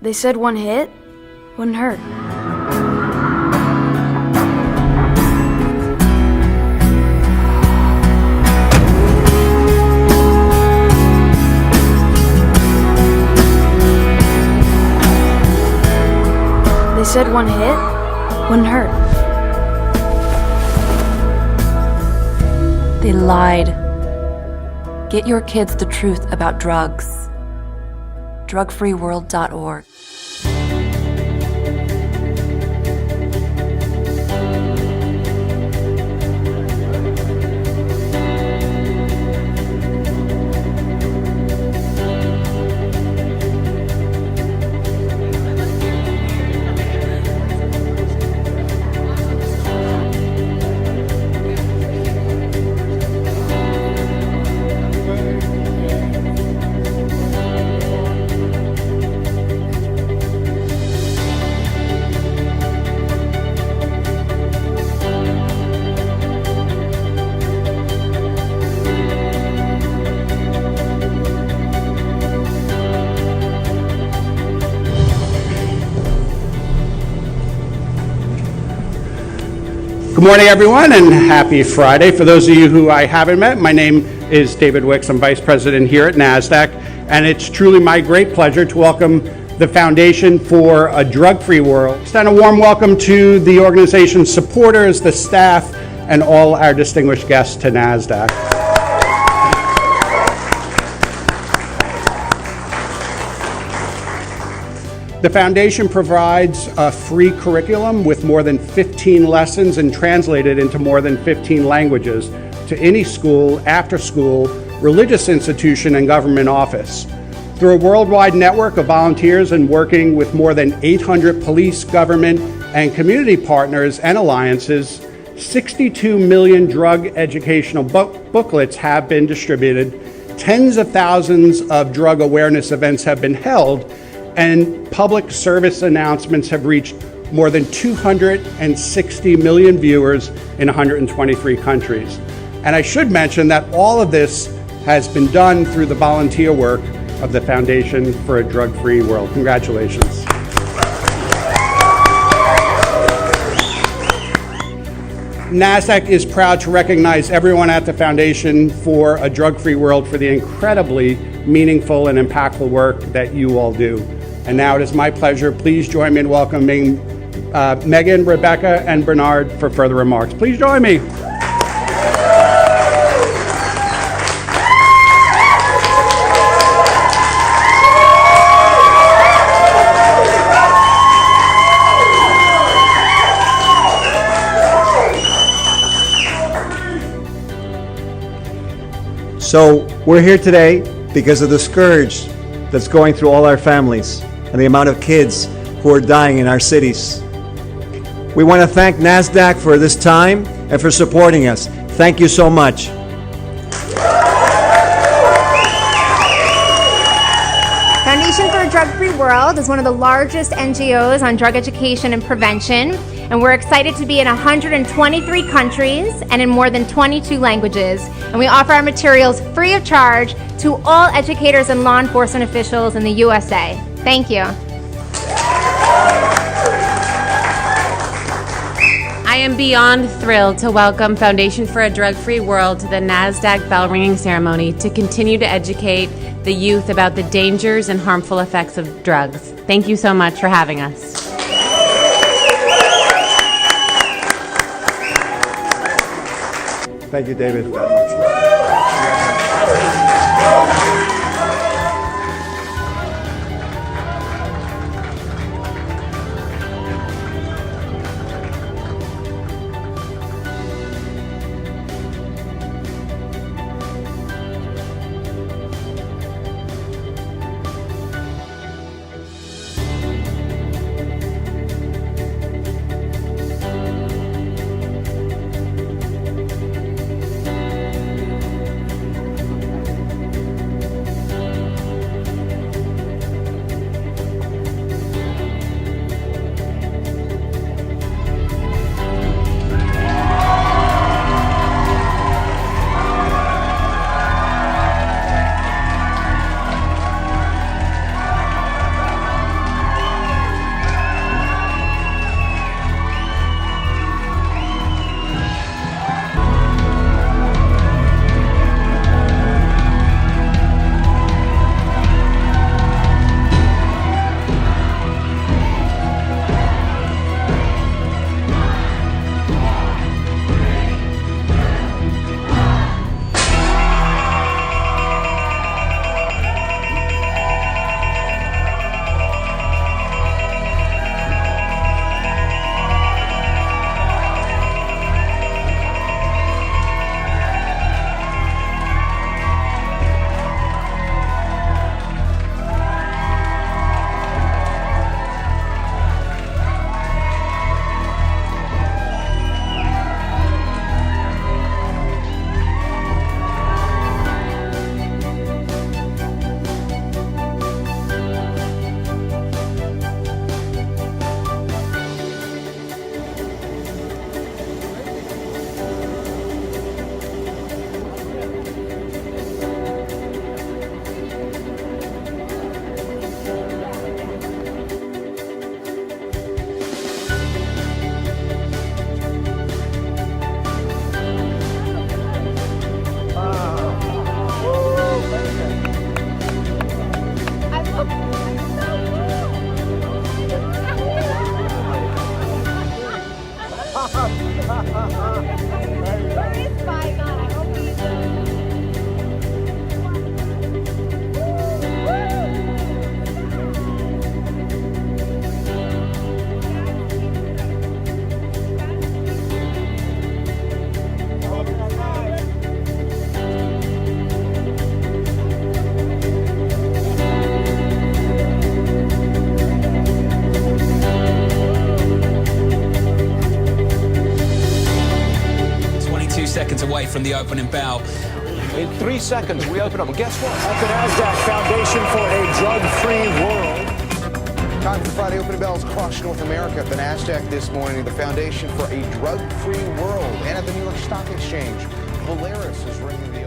They said one hit wouldn't hurt. They said one hit wouldn't hurt. They lied. Get your kids the truth about drugs. drugfreeworld.org. Good morning, everyone, and happy Friday. For those of you who I haven't met, my name is David Wicks. I'm Vice President here at NASDAQ, and it's truly my great pleasure to welcome the Foundation for a Drug-Free World. Extend a warm welcome to the organization's supporters, the staff, and all our distinguished guests to NASDAQ. The Foundation provides a free curriculum with more than 15 lessons and translated into more than 15 languages to any school, after school, religious institution, and government office. Through a worldwide network of volunteers and working with more than 800 police, government, and community partners and alliances, 62 million drug educational booklets have been distributed, tens of thousands of drug awareness events have been held, and public service announcements have reached more than 260 million viewers in 123 countries. And I should mention that all of this has been done through the volunteer work of the Foundation for a Drug-Free World. Congratulations. NASDAQ is proud to recognize everyone at the Foundation for a Drug-Free World for the incredibly meaningful and impactful work that you all do. And now it is my pleasure. Please join me in welcoming Meghan, Rebecca, and Bernard for further remarks. Please join me. So we're here today because of the scourge that's going through all our families and the amount of kids who are dying in our cities. We want to thank NASDAQ for this time and for supporting us. Thank you so much. Foundation for a Drug-Free World is one of the largest NGOs on drug education and prevention, and we're excited to be in 123 countries and in more than 22 languages. And we offer our materials free of charge to all educators and law enforcement officials in the USA. Thank you. I am beyond thrilled to welcome Foundation for a Drug-Free World to the NASDAQ bell ringing ceremony to continue to educate the youth about the dangers and harmful effects of drugs. Thank you so much for having us. Thank you, David. away from the opening bell. In 3 seconds, we open up. And guess what? At the NASDAQ Foundation for a Drug-Free World. Time for Friday opening bells across North America. At the NASDAQ this morning, the Foundation for a Drug-Free World. And at the New York Stock Exchange, Polaris is ringing the